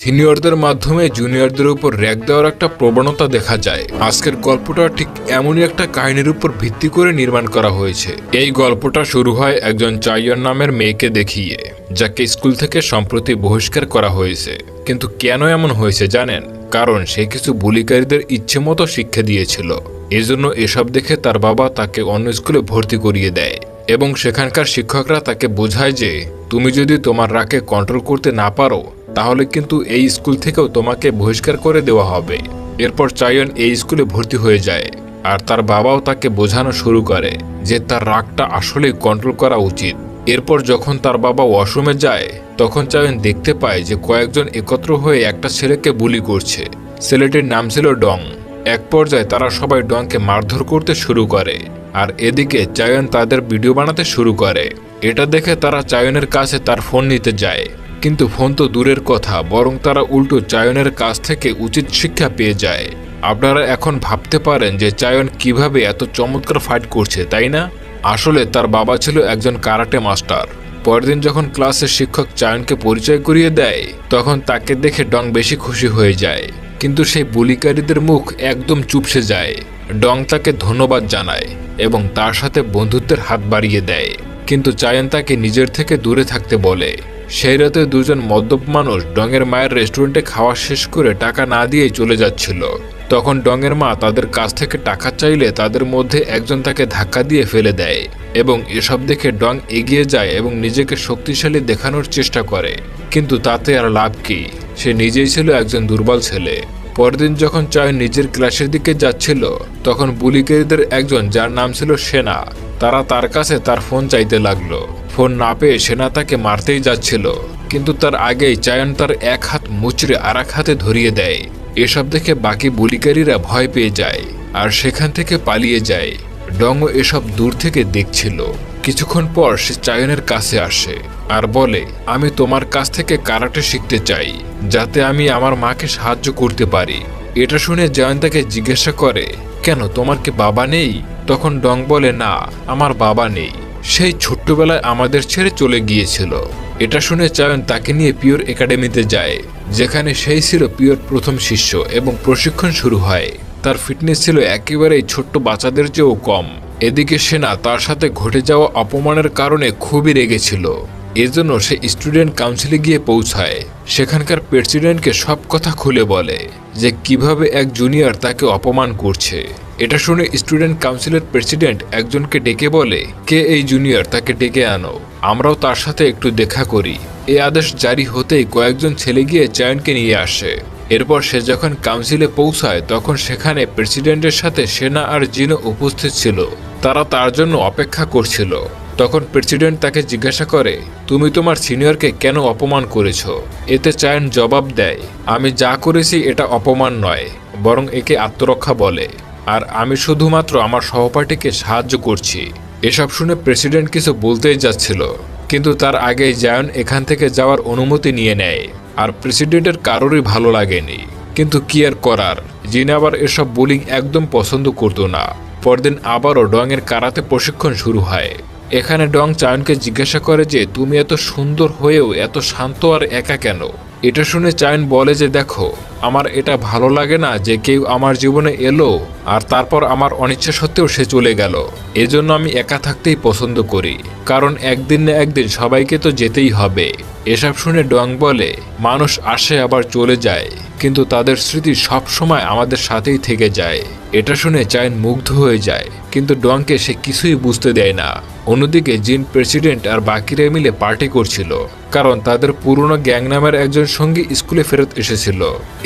সিনিয়রদের মাধ্যমে জুনিয়রদের উপর র্যাগ দেওয়ার একটা প্রবণতা দেখা যায়। আজকের গল্পটা ঠিক এমনই একটা কাহিনীর উপর ভিত্তি করে নির্মাণ করা হয়েছে। এই গল্পটা শুরু হয় একজন চাইয়ান নামের মেয়েকে দেখিয়ে, যাকে স্কুল থেকে সম্প্রতি বহিষ্কার করা হয়েছে। কিন্তু কেন এমন হয়েছে জানেন? কারণ সে কিছু বুলিকারীদের ইচ্ছে মতো শিক্ষা দিয়েছিল। এজন্য এসব দেখে তার বাবা তাকে অন্য স্কুলে ভর্তি করিয়ে দেয় এবং সেখানকার শিক্ষকরা তাকে বোঝায় যে তুমি যদি তোমার রাগকে কন্ট্রোল করতে না পারো তাহলে কিন্তু এই স্কুল থেকেও তোমাকে বহিষ্কার করে দেওয়া হবে। এরপর চাইয়ান এই স্কুলে ভর্তি হয়ে যায় আর তার বাবাও তাকে বোঝানো শুরু করে যে তার রাগটা আসলেই কন্ট্রোল করা উচিত। এরপর যখন তার বাবা ওয়াশরুমে যায় তখন চাইয়ান দেখতে পায় যে কয়েকজন একত্র হয়ে একটা ছেলেকে বুলি করছে। ছেলেটির নাম ছিল ডং। এক পর্যায়ে তারা সবাই ডংকে মারধর করতে শুরু করে আর এদিকে চাইয়ান তাদের ভিডিও বানাতে শুরু করে। এটা দেখে তারা চাইয়ানের কাছে তার ফোন নিতে যায়, কিন্তু ফোন তো দূরের কথা, বরং তারা উল্টো চাইয়ানের কাছ থেকে উচিত শিক্ষা পেয়ে যায়। আপনারা এখন ভাবতে পারেন যে চাইয়ান কিভাবে এত চমৎকার ফাইট করছে, তাই না? আসলে তার বাবা ছিল একজন কারাটে মাস্টার। পরের দিন যখন ক্লাসের শিক্ষক চাইয়ানকে পরিচয় করিয়ে দেয় তখন তাকে দেখে ডং বেশি খুশি হয়ে যায়, কিন্তু সেই বুলিকারীদের মুখ একদম চুপসে যায়। ডং তাকে ধন্যবাদ জানায় এবং তার সাথে বন্ধুত্বের হাত বাড়িয়ে দেয়, কিন্তু চাইয়ান তাকে নিজের থেকে দূরে থাকতে বলে। সেই রাতে দুজন মদ্যপ মানুষ ডংয়ের মায়ের রেস্টুরেন্টে খাওয়া শেষ করে টাকা না দিয়েই চলে যাচ্ছিল। তখন ডংয়ের মা তাদের কাছ থেকে টাকা চাইলে তাদের মধ্যে একজন তাকে ধাক্কা দিয়ে ফেলে দেয় এবং এসব দেখে ডং এগিয়ে যায় এবং নিজেকে শক্তিশালী দেখানোর চেষ্টা করে, কিন্তু তাতে আর লাভ কি? সে নিজেই ছিল একজন দুর্বল ছেলে। পরদিন যখন চাইয়ান নিজের ক্লাসের দিকে যাচ্ছিল তখন বুলিকারীদের একজন, যার নাম ছিল সেনা, তারা তার কাছে তার ফোন চাইতে লাগলো। ফোন না পেয়ে সেনা তাকে মারতেই যাচ্ছিল, কিন্তু তার আগেই চাইয়ান তার এক হাত মুচড়ে আর এক হাতে ধরিয়ে দেয়। এসব দেখে বাকি বুলিকারীরা ভয় পেয়ে যায় আর সেখান থেকে পালিয়ে যায়। ডংও এসব দূর থেকে দেখছিল। কিছুক্ষণ পর সে চাইয়ানের কাছে আসে আর বলে, আমি তোমার কাছ থেকে কারাটে শিখতে চাই যাতে আমি আমার মাকে সাহায্য করতে পারি। এটা শুনে চাইয়ান তাকে জিজ্ঞাসা করে, কেন, তোমার কি বাবা নেই? তখন ডং বলে, না, আমার বাবা নেই, সেই ছোট্টবেলায় আমাদের ছেড়ে চলে গিয়েছিল। এটা শুনে চাইয়ান তাকে নিয়ে পিওর একাডেমিতে যায়, যেখানে সেই ছিল পিওর প্রথম শিষ্য এবং প্রশিক্ষণ শুরু হয়। তার ফিটনেস ছিল একেবারেই ছোট্ট বাচ্চাদের চেয়েও কম। এদিকে সেনা তার সাথে ঘটে যাওয়া অপমানের কারণে খুবই রেগেছিল। এজন্য সে স্টুডেন্ট কাউন্সিলে গিয়ে পৌঁছায়। সেখানকার প্রেসিডেন্টকে সব কথা খুলে বলে যে কিভাবে এক জুনিয়র তাকে অপমান করছে। এটা শুনে স্টুডেন্ট কাউন্সিলের প্রেসিডেন্ট একজনকে ডেকে বলে, কে এই জুনিয়র, তাকে ডেকে আনো, আমরাও তার সাথে একটু দেখা করি। এই আদেশ জারি হতেই কয়েকজন ছেলে গিয়ে চাইয়ানকে নিয়ে আসে। এরপর সে যখন কাউন্সিলে পৌঁছায় তখন সেখানে প্রেসিডেন্টের সাথে সেনা আর জিনও উপস্থিত ছিল। তারা তার জন্য অপেক্ষা করছিল। তখন প্রেসিডেন্ট তাকে জিজ্ঞাসা করে, তুমি তোমার সিনিয়রকে কেন অপমান করেছ? এতে চাইয়ান জবাব দেয়, আমি যা করেছি এটা অপমান নয়, বরং একে আত্মরক্ষা বলে, আর আমি শুধুমাত্র আমার সহপাঠীকে সাহায্য করছি। এসব শুনে প্রেসিডেন্ট কিছু বলতেই যাচ্ছিল, কিন্তু তার আগেই চাইয়ান এখান থেকে যাওয়ার অনুমতি নিয়ে নেয়। আর প্রেসিডেন্টের কারোরই ভালো লাগেনি, কিন্তু কি আর করার, জিন আবার এসব বোলিং একদম পছন্দ করতো না। পরদিন আবারও ডংয়ের কারাতে প্রশিক্ষণ শুরু হয়। এখানে ডং চাইয়ানকে জিজ্ঞাসা করে যে তুমি এত সুন্দর হয়েও এত শান্ত আর একা কেন? এটা শুনে চাইয়ান বলে যে দেখো, আমার এটা ভালো লাগে না যে কেউ আমার জীবনে এলো আর তারপর আমার অনিচ্ছা সত্ত্বেও সে চলে গেল। এজন্য আমি একা থাকতেই পছন্দ করি, কারণ একদিন না একদিন সবাইকে তো যেতেই হবে। এসব শুনে ডং বলে, মানুষ আসে আবার চলে যায়, কিন্তু তাদের স্মৃতি সব সময় আমাদের সাথেই থেকে যায়। এটা শুনে চাইয়ান মুগ্ধ হয়ে যায়, কিন্তু ডংকে সে কিছুই বুঝতে দেয় না। অন্যদিকে জিন, প্রেসিডেন্ট আর বাকিরা মিলে পার্টি করছিল, কারণ তাদের পুরনো গ্যাং নামের একজন সঙ্গী স্কুলে ফেরত এসেছিল।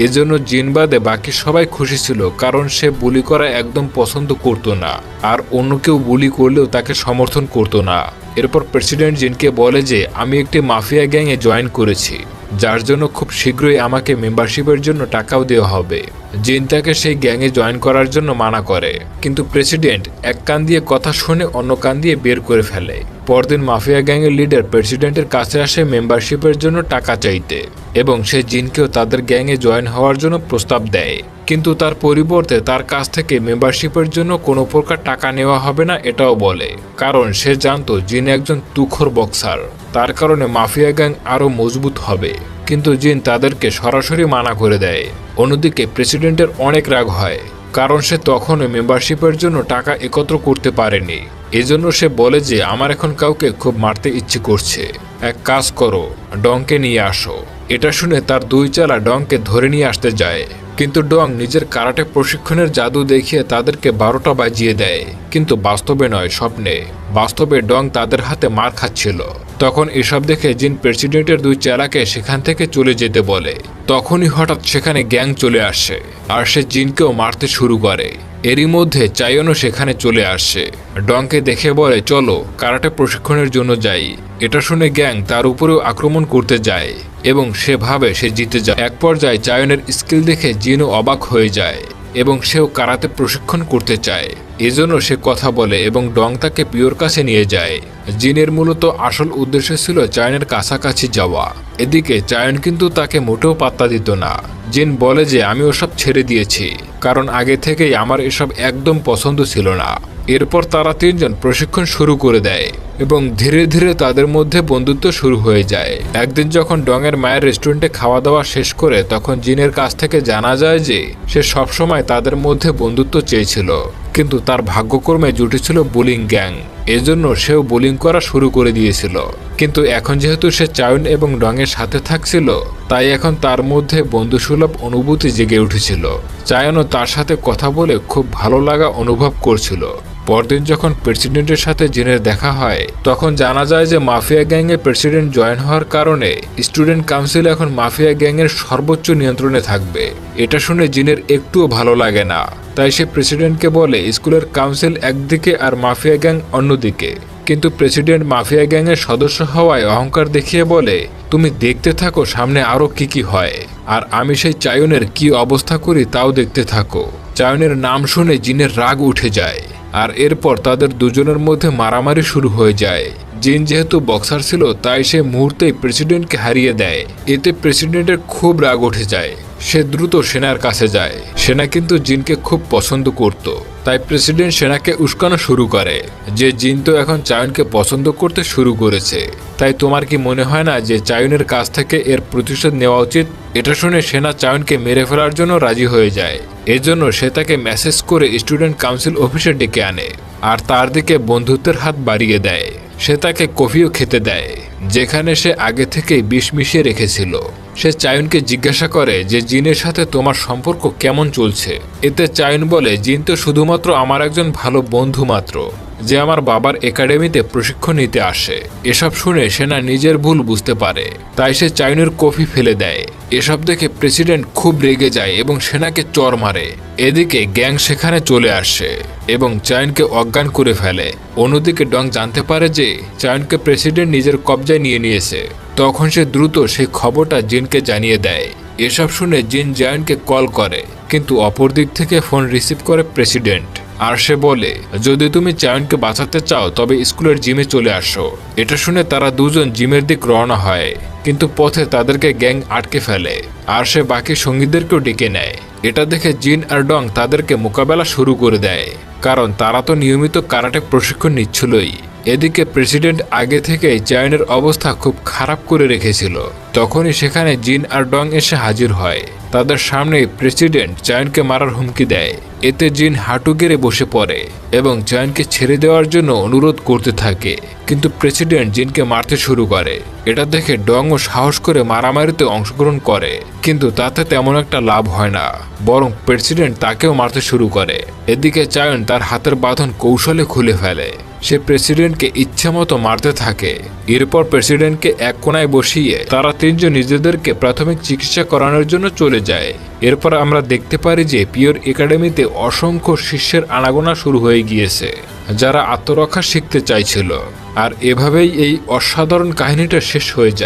এজন্য জিন বাদে বাকি সবাই খুশি ছিল, কারণ সে বুলি করা একদম পছন্দ করত না আর অন্য কেউ বুলি করলেও তাকে সমর্থন করত না। এরপর প্রেসিডেন্ট জিনকে বলে যে আমি একটি মাফিয়া গ্যাংয়ে জয়েন করেছি, যার জন্য খুব শীঘ্রই আমাকে মেম্বারশিপের জন্য টাকাও দেওয়া হবে। জিন তাকে সেই গ্যাংয়ে জয়েন করার জন্য মানা করে, কিন্তু প্রেসিডেন্ট এক কান দিয়ে কথা শুনে অন্য কান দিয়ে বের করে ফেলে। পরদিন মাফিয়া গ্যাংয়ের লিডার প্রেসিডেন্টের কাছে আসে মেম্বারশিপের জন্য টাকা চাইতে এবং সে জিনকেও তাদের গ্যাংয়ে জয়েন হওয়ার জন্য প্রস্তাব দেয়, কিন্তু তার পরিবর্তে তার কাছ থেকে মেম্বারশিপের জন্য কোনো প্রকার টাকা নেওয়া হবে না এটাও বলে, কারণ সে জানতো জিন একজন তুখোর বক্সার। তার কারণে মাফিয়া গ্যাং আরও মজবুত হবে। কিন্তু জিন তাদেরকে সরাসরি মানা করে দেয়। অন্যদিকে প্রেসিডেন্টের অনেক রাগ হয়, কারণ সে তখনও মেম্বারশিপের জন্য টাকা একত্র করতে পারেনি। এজন্য সে বলে যে আমার এখন কাউকে খুব মারতে ইচ্ছে করছে, এক কাজ করো, ডংকে নিয়ে আসো। এটা শুনে তার দুই চেলা ডংকে ধরে নিয়ে আসতে যায়, কিন্তু ডং নিজের কারাটে প্রশিক্ষণের জাদু দেখিয়ে তাদেরকে 12টা বাজিয়ে দেয়। কিন্তু বাস্তবে নয়, স্বপ্নে। বাস্তবে ডং তাদের হাতে মার খাচ্ছিল। তখন এসব দেখে জিন প্রেসিডেন্টের দুই চেলাকে সেখান থেকে চলে যেতে বলে। তখনই হঠাৎ সেখানে গ্যাং চলে আসে, আর সে জিনকেও মারতে শুরু করে। এরই মধ্যে চায়নও সেখানে চলে আসে। ডংকে দেখে বলে, চলো কারাটে প্রশিক্ষণের জন্য যাই। এটা শুনে গ্যাং তার উপরেও আক্রমণ করতে যায় এবং সে ভাবে সে জিতে যায়। এক পর্যায়ে চায়নের স্কিল দেখে জিনও অবাক হয়ে যায় এবং সেও কারাতে প্রশিক্ষণ করতে চায়। এজন্য সে কথা বলে এবং ডং তাকে পিওর কাছে নিয়ে যায়। জিনের মূলত আসল উদ্দেশ্য ছিল চায়নের কাছাকাছি যাওয়া। এদিকে চায়ন কিন্তু তাকে মোটেও পাত্তা দিত না। জিন বলে যে আমি ওসব ছেড়ে দিয়েছি, কারণ আগে থেকেই আমার এসব একদম পছন্দ ছিল না। এরপর তারা তিনজন প্রশিক্ষণ শুরু করে দেয় এবং ধীরে ধীরে তাদের মধ্যে বন্ধুত্ব শুরু হয়ে যায়। একদিন যখন ডংয়ের মায়ের রেস্টুরেন্টে খাওয়া দাওয়া শেষ করে, তখন জিনের কাছ থেকে জানা যায় যে সে সবসময় তাদের মধ্যে বন্ধুত্ব চেয়েছিল, কিন্তু তার ভাগ্যক্রমে জুটেছিল বুলিং গ্যাং। এজন্য সেও বুলিং করা শুরু করে দিয়েছিল। কিন্তু এখন যেহেতু সে চায়ন এবং ডংয়ের সাথে থাকছিল, তাই এখন তার মধ্যে বন্ধুসুলভ অনুভূতি জেগে উঠেছিল। চায়নও তার সাথে কথা বলে খুব ভালো লাগা অনুভব করছিল। পরদিন যখন প্রেসিডেন্টের সাথে জিনের দেখা হয়, তখন জানা যায় যে মাফিয়া গ্যাংয়ে প্রেসিডেন্ট জয়েন হওয়ার কারণে স্টুডেন্ট কাউন্সিল এখন মাফিয়া গ্যাংয়ের সর্বোচ্চ নিয়ন্ত্রণে থাকবে। এটা শুনে জিনের একটুও ভালো লাগে না, তাই সে প্রেসিডেন্টকে বলে স্কুলের কাউন্সিল একদিকে আর মাফিয়া গ্যাং অন্যদিকে। কিন্তু প্রেসিডেন্ট মাফিয়া গ্যাংয়ের সদস্য হওয়ায় অহংকার দেখিয়ে বলে, তুমি দেখতে থাকো সামনে আরো কি হয়, আর আমি সেই চায়নের কি অবস্থা করি তাও দেখতে থাকো। চায়নের নাম শুনে জিনের রাগ উঠে যায়, আর এরপর তাদের দুজনের মধ্যে মারামারি শুরু হয়ে যায়। জিন যেহেতু বক্সার ছিল, তাই সে মুহূর্তেই প্রেসিডেন্টকে হারিয়ে দেয়। এতে প্রেসিডেন্টের খুব রাগ উঠে যায়। সে দ্রুত সেনার কাছে যায়। সেনা কিন্তু জিনকে খুব পছন্দ করত, তাই প্রেসিডেন্ট সেনাকে উস্কানো শুরু করে যে জিন তো এখন চায়নকে পছন্দ করতে শুরু করেছে, তাই তোমার কি মনে হয় না যে চায়নের কাছ থেকে এর প্রতিশোধ নেওয়া উচিত? এটা শুনে সেনা চায়নকে মেরে ফেলার জন্য রাজি হয়ে যায়। এজন্য সে তাকে মেসেজ করে স্টুডেন্ট কাউন্সিল অফিসে ডেকে আনে আর তার দিকে বন্ধুত্বের হাত বাড়িয়ে দেয়। সে তাকে কফিও খেতে দেয়, যেখানে সে আগে থেকেই বিষ মিশিয়ে রেখেছিল। সে চায়নকে জিজ্ঞাসা করে যে জিনের সাথে তোমার সম্পর্ক কেমন চলছে। এতে চায়ন বলে, জিন তো শুধুমাত্র আমার একজন ভালো বন্ধু মাত্র, যে আমার বাবার একাডেমিতে প্রশিক্ষণ নিতে আসে। এসব শুনে সেনা নিজের ভুল বুঝতে পারে, তাই সে চায়নের কফি ফেলে দেয়। এসব দেখে প্রেসিডেন্ট খুব রেগে যায় এবং সেনাকে চড় মারে। এদিকে গ্যাং সেখানে চলে আসে এবং চায়নকে অজ্ঞান করে ফেলে। অন্যদিকে ডং জানতে পারে যে চায়নকে প্রেসিডেন্ট নিজের কবজায় নিয়ে নিয়েছে। তখন সে দ্রুত সেই খবরটা জিনকে জানিয়ে দেয়। এসব শুনে জিন চায়নকে কল করে, কিন্তু অপর দিক থেকে ফোন রিসিভ করে প্রেসিডেন্ট। আর সে বলে, যদি তুমি চায়নকে বাঁচাতে চাও তবে স্কুলের জিমে চলে আসো। এটা শুনে তারা দুজন জিমের দিক রওনা হয়, কিন্তু পথে তাদেরকে গ্যাং আটকে ফেলে আর সে বাকি সঙ্গীদেরকেও ডেকে নেয়। এটা দেখে জিন আর ডং তাদেরকে মোকাবেলা শুরু করে দেয়, কারণ তারা তো নিয়মিত কারাটে প্রশিক্ষণ নিচ্ছিলই। এদিকে প্রেসিডেন্ট আগে থেকেই চায়নের অবস্থা খুব খারাপ করে রেখেছিল। তখনই সেখানে জিন আর ডং এসে হাজির হয়। তাদের সামনেই প্রেসিডেন্ট চায়নকে মারার হুমকি দেয়। এতে জিন হাঁটু গেড়ে বসে পড়ে এবং চায়নকে ছেড়ে দেওয়ার জন্য অনুরোধ করতে থাকে, কিন্তু প্রেসিডেন্ট জিনকে মারতে শুরু করে। এটা দেখে ডংও সাহস করে মারামারিতে অংশগ্রহণ করে, কিন্তু তাতে তেমন একটা লাভ হয় না, বরং প্রেসিডেন্ট তাকেও মারতে শুরু করে। এদিকে চায়ন তার হাতের বাঁধন কৌশলে খুলে ফেলে। সে প্রেসিডেন্টকে ইচ্ছামতো মারতে থাকে। এরপর প্রেসিডেন্টকে এক কোনায় বসিয়ে তারা তিনজন নিজেদেরকে প্রাথমিক চিকিৎসা করানোর জন্য চলে যায়। এরপর আমরা দেখতে পারি যে পিওর একাডেমিতে অসংখ্য শিষ্যের আনাগোনা শুরু হয়ে গিয়েছে, যারা আত্মরক্ষা শিখতে চাইছিল। আর এভাবেই এই অসাধারণ কাহিনীটা শেষ হয়ে যায়।